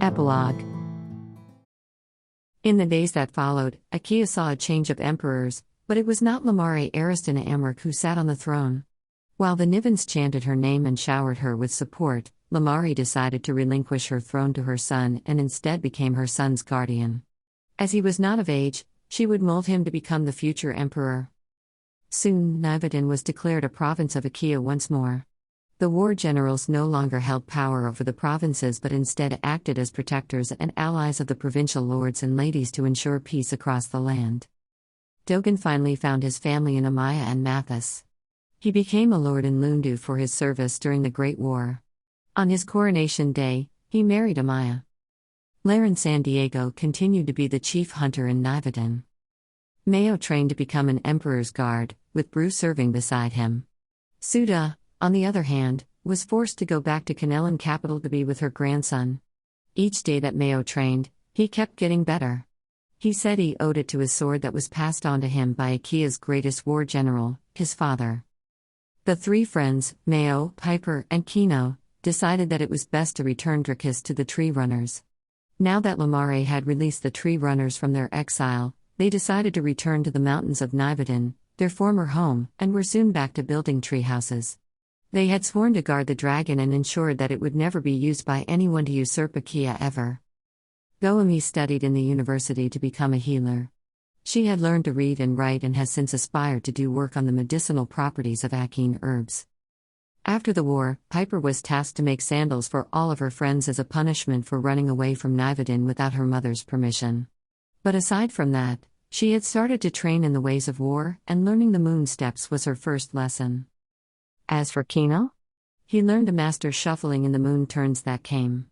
Epilogue. In the days that followed, Akea saw a change of emperors, but it was not Lamare Aristina Amark who sat on the throne. While the Nivens chanted her name and showered her with support, Lamare decided to relinquish her throne to her son and instead became her son's guardian. As he was not of age, she would mold him to become the future emperor. Soon, Nivedin was declared a province of Akea once more. The war generals no longer held power over the provinces but instead acted as protectors and allies of the provincial lords and ladies to ensure peace across the land. Dogan finally found his family in Amaya and Mathis. He became a lord in Lundu for his service during the Great War. On his coronation day, he married Amaya. Laren San Diego continued to be the chief hunter in Nivedin. Mayo trained to become an emperor's guard, with Bru serving beside him. Suda, on the other hand, was forced to go back to Kanelan capital to be with her grandson. Each day that Mayo trained, he kept getting better. He said he owed it to his sword that was passed on to him by Akea's greatest war general, his father. The three friends, Mayo, Pyper, and Kino, decided that it was best to return Drakis to the Tree Runners. Now that Lamare had released the Tree Runners from their exile, they decided to return to the mountains of Nivedin, their former home, and were soon back to building tree houses. They had sworn to guard the dragon and ensured that it would never be used by anyone to usurp Akea ever. Goemi studied in the university to become a healer. She had learned to read and write and has since aspired to do work on the medicinal properties of Akene herbs. After the war, Pyper was tasked to make sandals for all of her friends as a punishment for running away from Nivedin without her mother's permission. But aside from that, she had started to train in the ways of war, and learning the moon steps was her first lesson. As for Kino, he learned to master shuffling in the moon turns that came.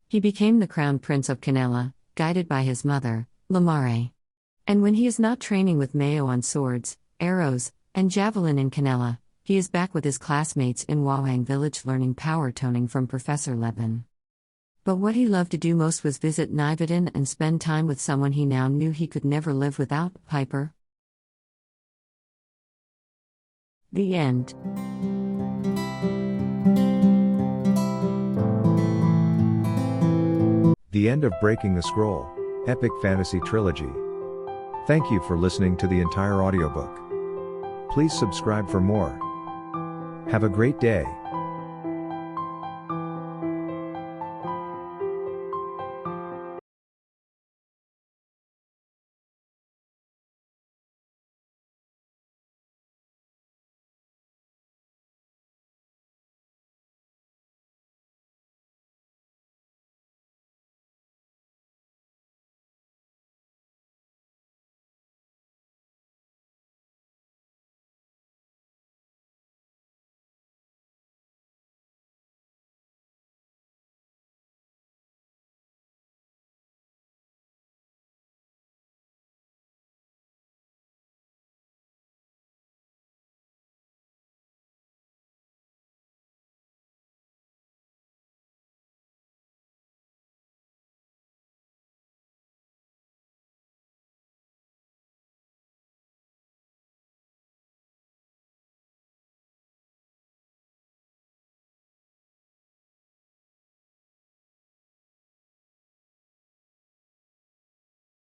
He became the crown prince of Canela, guided by his mother, Lamare. And when he is not training with Mayo on swords, arrows, and javelin in Canela, he is back with his classmates in Wawang village learning power toning from Professor Levin. But what he loved to do most was visit Nivedin and spend time with someone he now knew he could never live without, Pyper. The end. The end of Breaking the Scroll, Epic Fantasy Trilogy. Thank you for listening to the entire audiobook. Please subscribe for more. Have a great day.